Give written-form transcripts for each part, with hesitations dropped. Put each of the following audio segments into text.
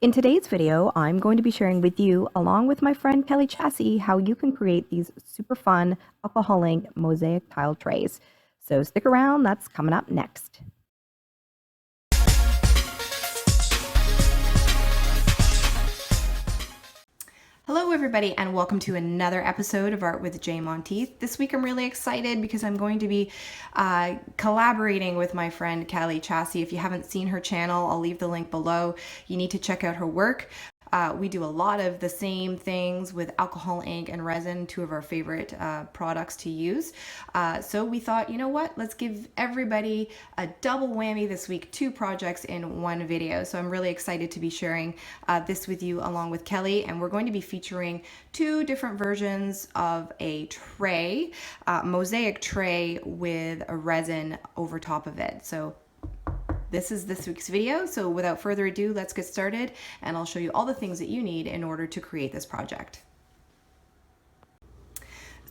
In today's video, I'm going to be sharing with you, along with my friend Kellie Chasse, how you can create these super fun alcohol ink mosaic tile trays. So stick around, that's coming up next. Hello everybody and welcome to another episode of Art with J. Monteith. This week I'm really excited because I'm going to be collaborating with my friend Kellie Chasse. If you haven't seen her channel, I'll leave the link below. You need to check out her work. We do a lot of the same things with alcohol ink and resin, two of our favorite products to use. So we thought, you know what, let's give everybody a double whammy this week, two projects in one video. So I'm really excited to be sharing this with you along with Kellie, and we're going to be featuring two different versions of a tray, mosaic tray with a resin over top of it. So this is this week's video, so without further ado, let's get started and I'll show you all the things that you need in order to create this project.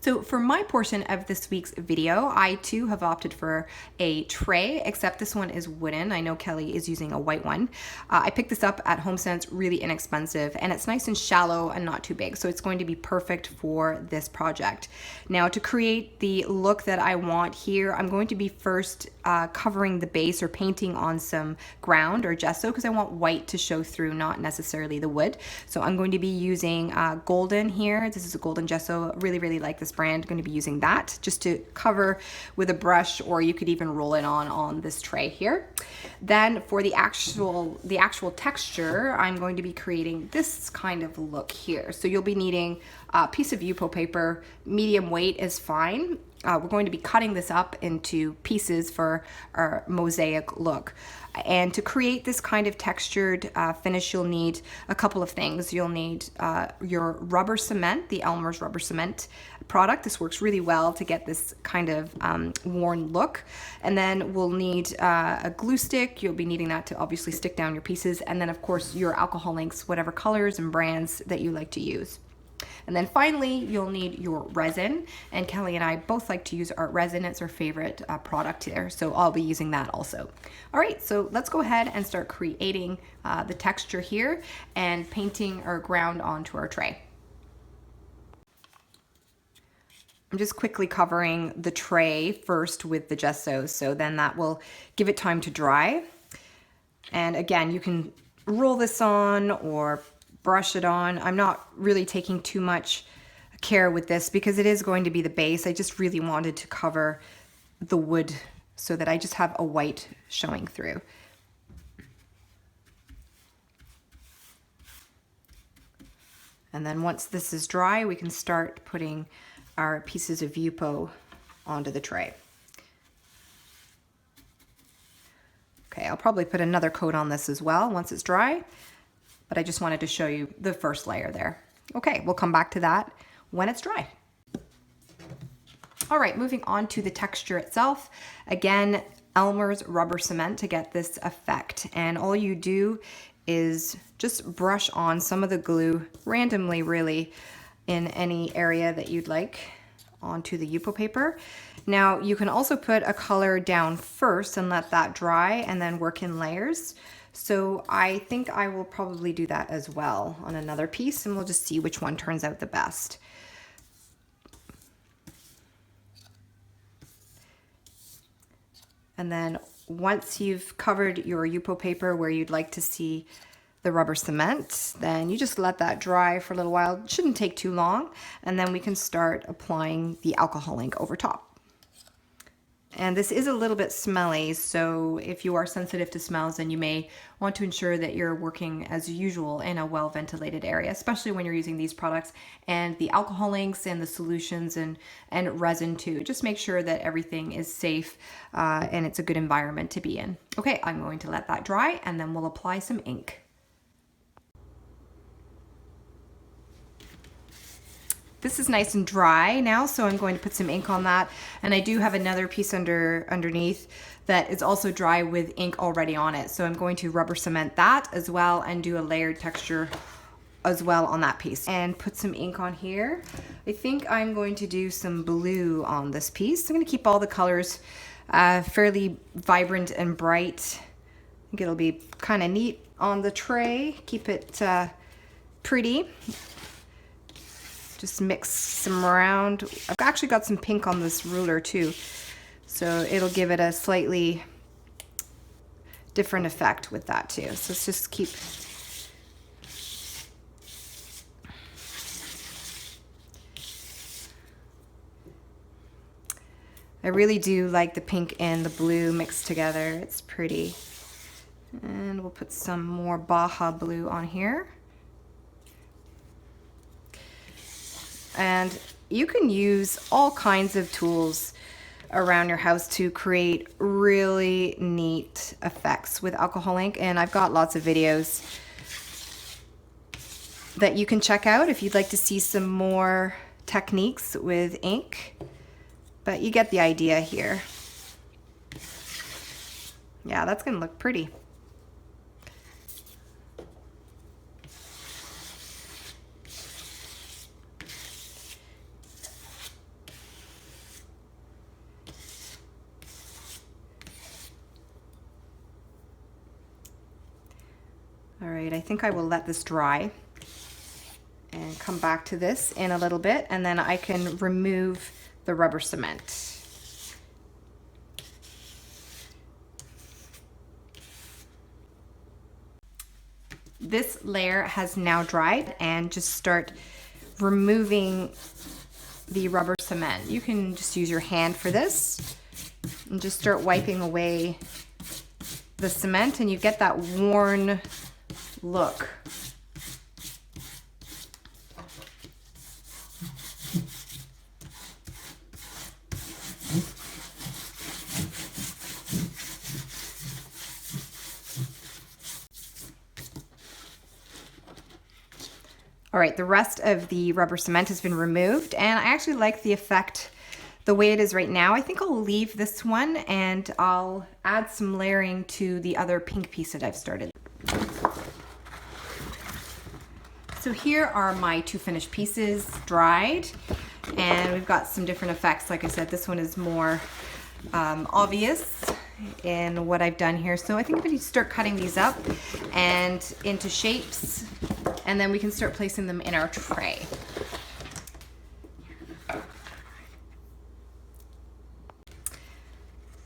So for my portion of this week's video, I too have opted for a tray, except this one is wooden. I know Kellie is using a white one. I picked this up at HomeSense, really inexpensive, and it's nice and shallow and not too big, so it's going to be perfect for this project. Now to create the look that I want here, I'm going to be first covering the base or painting on some ground or gesso because I want white to show through, not necessarily the wood. So I'm going to be using golden here. This is a golden gesso. Really like this brand. I'm going to be using that just to cover with a brush, or you could even roll it on this tray here. Then for the actual texture, I'm going to be creating this kind of look here. So you'll be needing a piece of Yupo paper. Medium weight is fine. We're going to be cutting this up into pieces for our mosaic look. And to create this kind of textured finish, you'll need a couple of things. You'll need your rubber cement, the Elmer's rubber cement product. This works really well to get this kind of worn look. And then we'll need a glue stick. You'll be needing that to obviously stick down your pieces. And then of course your alcohol inks, whatever colors and brands that you like to use. And then finally, you'll need your resin, and Kellie and I both like to use Art Resin. It's our favorite product here, so I'll be using that also. All right, so let's go ahead and start creating the texture here and painting our ground onto our tray. I'm just quickly covering the tray first with the gesso, so then that will give it time to dry. And again, you can roll this on or brush it on. I'm not really taking too much care with this because it is going to be the base. I just really wanted to cover the wood so that I just have a white showing through. And then once this is dry, we can start putting our pieces of Yupo onto the tray. Okay, I'll probably put another coat on this as well once it's dry, but I just wanted to show you the first layer there. Okay, we'll come back to that when it's dry. All right, moving on to the texture itself. Again, Elmer's rubber cement to get this effect. And all you do is just brush on some of the glue randomly, really, in any area that you'd like onto the Yupo paper. Now, you can also put a color down first and let that dry and then work in layers. So I think I will probably do that as well on another piece, and we'll just see which one turns out the best. And then once you've covered your Yupo paper where you'd like to see the rubber cement, then you just let that dry for a little while. It shouldn't take too long, and then we can start applying the alcohol ink over top. And this is a little bit smelly, so if you are sensitive to smells, then you may want to ensure that you're working as usual in a well-ventilated area, especially when you're using these products and the alcohol inks and the solutions and resin too. Just make sure that everything is safe and it's a good environment to be in. Okay, I'm going to let that dry and then we'll apply some ink. This is nice and dry now, so I'm going to put some ink on that. And I do have another piece underneath that is also dry with ink already on it. So I'm going to rubber cement that as well and do a layered texture as well on that piece. And put some ink on here. I think I'm going to do some blue on this piece. I'm going to keep all the colors fairly vibrant and bright think it'll be kind of neat on the tray. Keep it pretty. Just mix some around. I've actually got some pink on this ruler too, so it'll give it a slightly different effect with that too. So let's just keep I really do like the pink and the blue mixed together. It's pretty. And we'll put some more Baja blue on here. And you can use all kinds of tools around your house to create really neat effects with alcohol ink, and I've got lots of videos that you can check out if you'd like to see some more techniques with ink, but you get the idea here. Yeah, that's gonna look pretty. All right, I think I will let this dry and come back to this in a little bit, and then I can remove the rubber cement. This layer has now dried, and just start removing the rubber cement. You can just use your hand for this and just start wiping away the cement, and you get that worn look. All right, the rest of the rubber cement has been removed, and I actually like the effect the way it is right now. I think I'll leave this one, and I'll add some layering to the other pink piece that I've started. So here are my two finished pieces dried, and we've got some different effects. Like I said, this one is more obvious in what I've done here. So I think if we start cutting these up and into shapes, and then we can start placing them in our tray.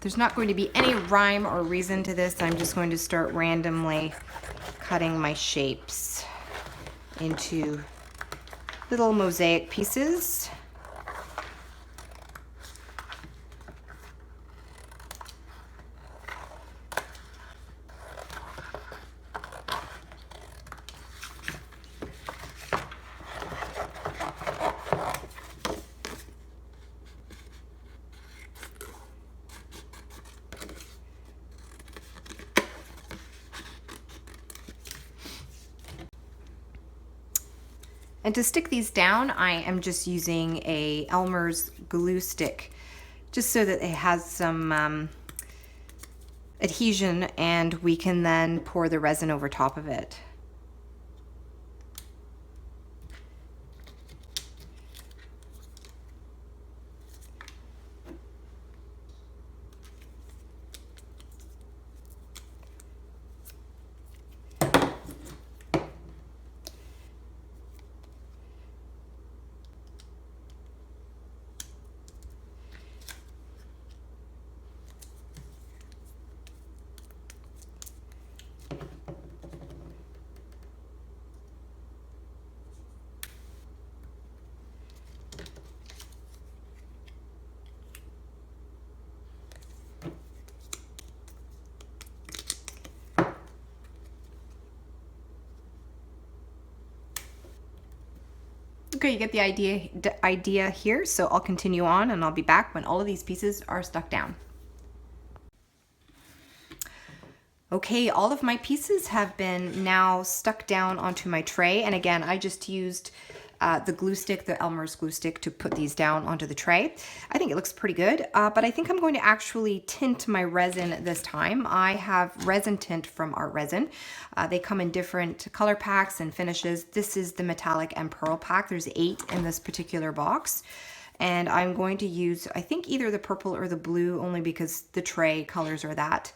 There's not going to be any rhyme or reason to this. I'm just going to start randomly cutting my shapes into little mosaic pieces. And to stick these down, I am just using a Elmer's glue stick, just so that it has some adhesion, and we can then pour the resin over top of it. Okay, you get the idea here, so I'll continue on, and I'll be back when all of these pieces are stuck down. Okay, all of my pieces have been now stuck down onto my tray, and again, I just used the glue stick, the Elmer's glue stick, to put these down onto the tray. I think it looks pretty good, but I think I'm going to actually tint my resin this time. I have resin tint from Art Resin. They come in different color packs and finishes. This is the metallic and pearl pack. There's 8 in this particular box. And I'm going to use, I think, either the purple or the blue, only because the tray colors are that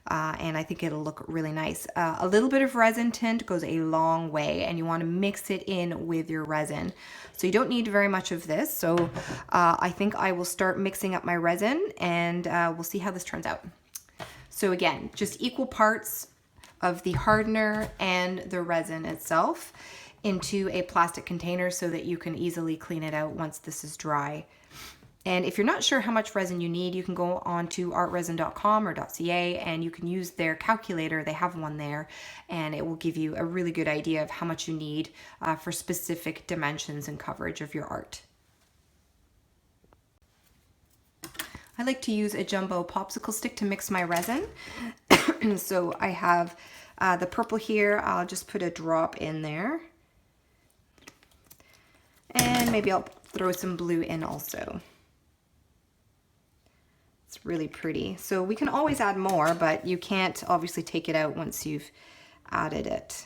and I think it'll look really nice. A little bit of resin tint goes a long way, and you want to mix it in with your resin. So you don't need very much of this. So I think I will start mixing up my resin, and we'll see how this turns out. So again, just equal parts of the hardener and the resin itself into a plastic container so that you can easily clean it out once this is dry. And if you're not sure how much resin you need, you can go on to artresin.com or .ca and you can use their calculator. They have one there, and it will give you a really good idea of how much you need for specific dimensions and coverage of your art. I like to use a jumbo popsicle stick to mix my resin. So I have the purple here. I'll just put a drop in there. And maybe I'll throw some blue in also. It's really pretty. So we can always add more, but you can't obviously take it out once you've added it.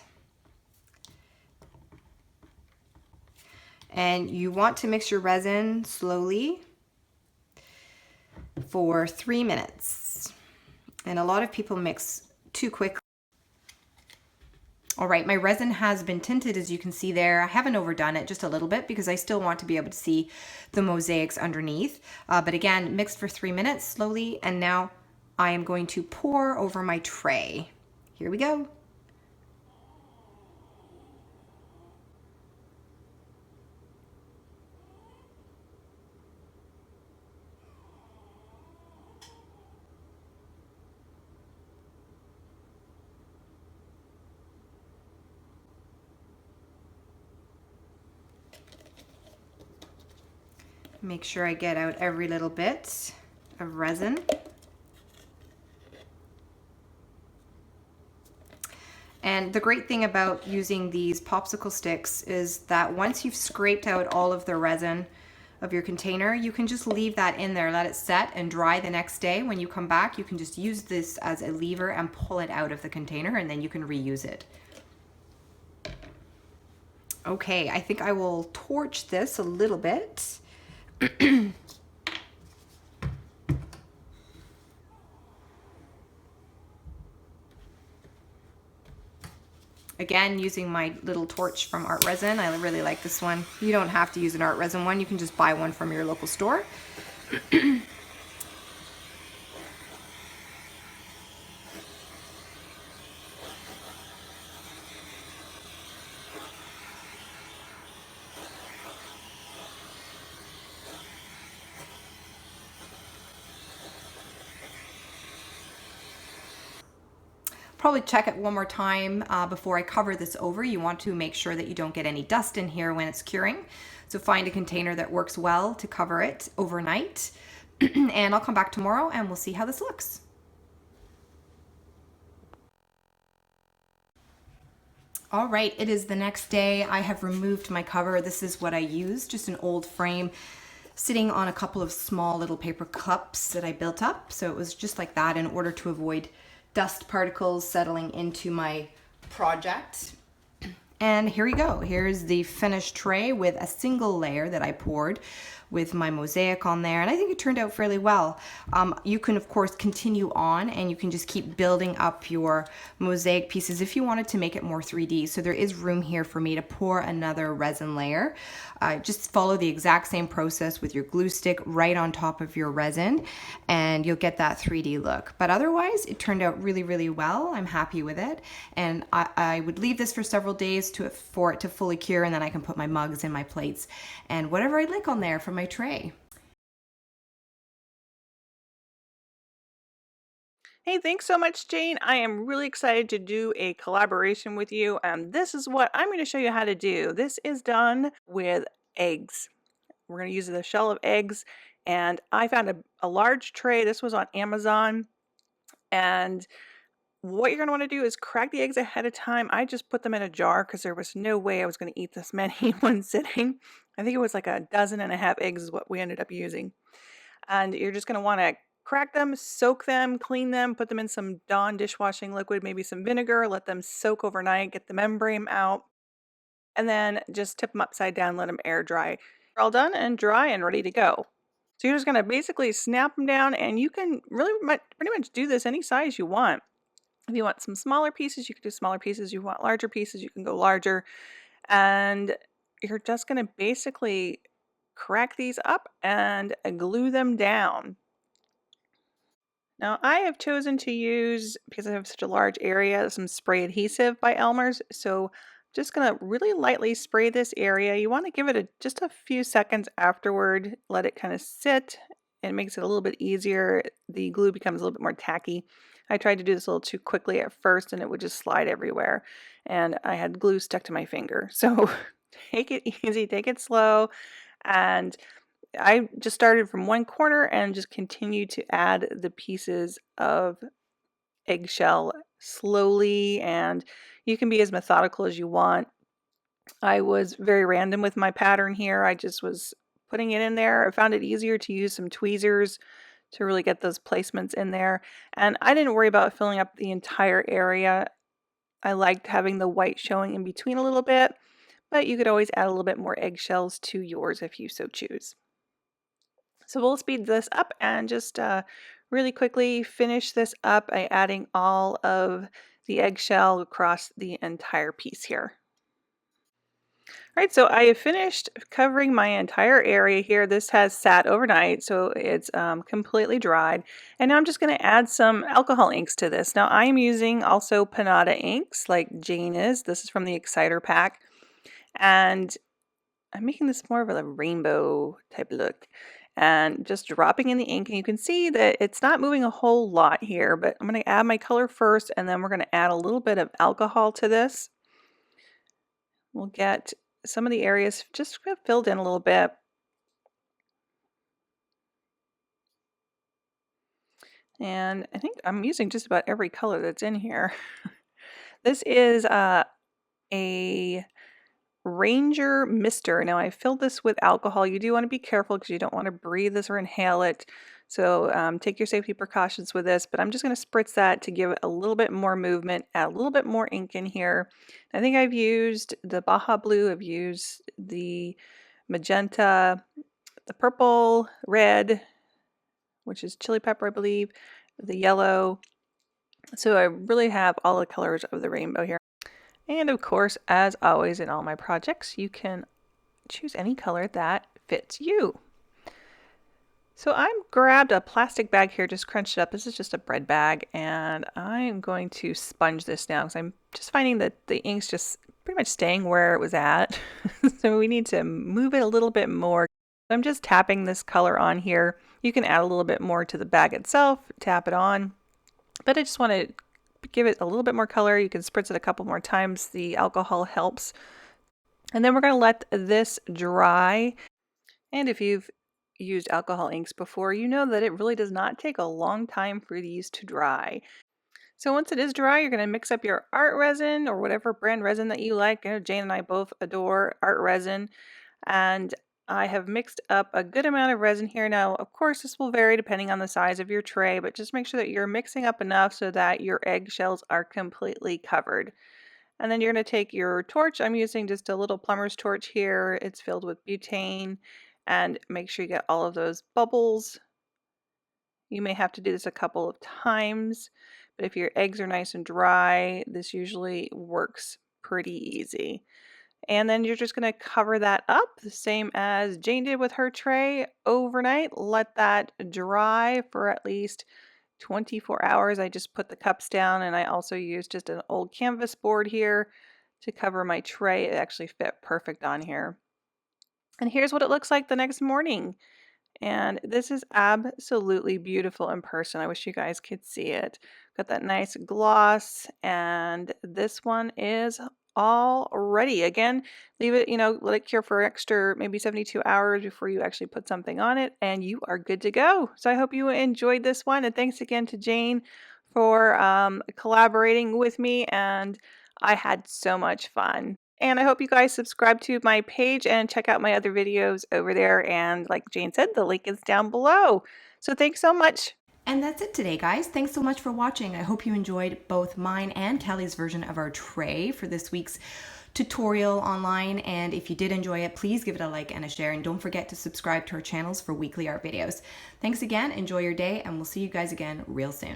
And you want to mix your resin slowly for 3 minutes. And a lot of people mix too quickly. All right, my resin has been tinted, as you can see there. I haven't overdone it, just a little bit, because I still want to be able to see the mosaics underneath. But again, mixed for 3 minutes slowly, and now I am going to pour over my tray. Here we go. Make sure I get out every little bit of resin. And the great thing about using these popsicle sticks is that once you've scraped out all of the resin of your container, you can just leave that in there, let it set and dry the next day. When you come back, you can just use this as a lever and pull it out of the container, and then you can reuse it. Okay, I think I will torch this a little bit. Again, using my little torch from Art Resin. I really like this one. You don't have to use an Art Resin one. You can just buy one from your local store. Probably check it one more time before I cover this over. You want to make sure that you don't get any dust in here when it's curing. So find a container that works well to cover it overnight. And I'll come back tomorrow and we'll see how this looks. All right, it is the next day. I have removed my cover. This is what I used, just an old frame sitting on a couple of small little paper cups that I built up. So it was just like that in order to avoid dust particles settling into my project. And here we go. Here's the finished tray with a single layer that I poured with my mosaic on there, and I think it turned out fairly well. You can of course continue on and you can just keep building up your mosaic pieces if you wanted to make it more 3D. So there is room here for me to pour another resin layer. Just follow the exact same process with your glue stick right on top of your resin and you'll get that 3D look. But otherwise it turned out really, really well. I'm happy with it, and I would leave this for several days for it to fully cure, and then I can put my mugs and my plates and whatever I'd like on there for my tray. Hey, thanks so much, Jane. I am really excited to do a collaboration with you. This is what I'm going to show you how to do. This is done with eggs. We're going to use the shell of eggs, and I found a large tray. This was on Amazon, and what you're going to want to do is crack the eggs ahead of time. I just put them in a jar because there was no way I was going to eat this many in one sitting. I think it was like 1.5 dozen eggs is what we ended up using. And you're just going to want to crack them, soak them, clean them, put them in some Dawn dishwashing liquid, maybe some vinegar, let them soak overnight, get the membrane out, and then just tip them upside down, let them air dry. They're all done and dry and ready to go. So you're just going to basically snap them down, and you can really pretty much do this any size you want. If you want some smaller pieces, you can do smaller pieces. You want larger pieces, you can go larger. And you're just going to basically crack these up and glue them down. Now I have chosen to use, because I have such a large area, some spray adhesive by Elmer's. So just going to really lightly spray this area. You want to give it just a few seconds afterward, let it kind of sit. It makes it a little bit easier. The glue becomes a little bit more tacky. I tried to do this a little too quickly at first and it would just slide everywhere. And I had glue stuck to my finger. So take it easy, take it slow. And I just started from one corner and just continued to add the pieces of eggshell slowly, and you can be as methodical as you want. I was very random with my pattern here. I just was putting it in there. I found it easier to use some tweezers to really get those placements in there. And I didn't worry about filling up the entire area. I liked having the white showing in between a little bit, but you could always add a little bit more eggshells to yours if you so choose. So we'll speed this up and just really quickly finish this up by adding all of the eggshell across the entire piece here. All right, so I have finished covering my entire area here. This has sat overnight, so it's completely dried. And now I'm just going to add some alcohol inks to this. Now I'm using also Panada inks like Jane is. This is from the Exciter pack. And I'm making this more of a rainbow type look. And just dropping in the ink, and you can see that it's not moving a whole lot here, but I'm going to add my color first, and then we're going to add a little bit of alcohol to this. We'll get some of the areas just filled in a little bit. And I think I'm using just about every color that's in here. This is a Ranger Mister. Now I filled this with alcohol. You do want to be careful because you don't want to breathe this or inhale it. So take your safety precautions with this, but I'm just going to spritz that to give it a little bit more movement, add a little bit more ink in here. I think I've used the Baja Blue, I've used the magenta, the purple, red, which is chili pepper, I believe, the yellow. So I really have all the colors of the rainbow here. And of course, as always in all my projects, you can choose any color that fits you. So I grabbed a plastic bag here, just crunched it up. This is just a bread bag, and I'm going to sponge this now because I'm just finding that the ink's just pretty much staying where it was at. So we need to move it a little bit more. So I'm just tapping this color on here. You can add a little bit more to the bag itself, tap it on, but I just want to give it a little bit more color. You can spritz it a couple more times. The alcohol helps. And then we're going to let this dry. And if you've used alcohol inks before, you know that it really does not take a long time for these to dry. So once it is dry, you're going to mix up your art resin or whatever brand resin that you like. Jane and I both adore art resin. And I have mixed up a good amount of resin here. Now, of course, this will vary depending on the size of your tray, but just make sure that you're mixing up enough so that your eggshells are completely covered. And then you're going to take your torch. I'm using just a little plumber's torch here. It's filled with butane, and make sure you get all of those bubbles. You may have to do this a couple of times, but if your eggs are nice and dry, this usually works pretty easy. And then you're just going to cover that up the same as Jane did with her tray overnight. Let that dry for at least 24 hours. I just put the cups down, and I also used just an old canvas board here to cover my tray. It actually fit perfect on here. And here's what it looks like the next morning. And this is absolutely beautiful in person. I wish you guys could see it. Got that nice gloss, and this one is all ready. Again, leave it, let it cure for extra maybe 72 hours before you actually put something on it, and you are good to go. So I hope you enjoyed this one, and thanks again to Jane for collaborating with me, and I had so much fun. And I hope you guys subscribe to my page and check out my other videos over there. And like Jane said, the link is down below. So thanks so much. And that's it today, guys. Thanks so much for watching. I hope you enjoyed both mine and Kellie's version of our tray for this week's tutorial online. And if you did enjoy it, please give it a like and a share. And don't forget to subscribe to our channels for weekly art videos. Thanks again. Enjoy your day, and we'll see you guys again real soon.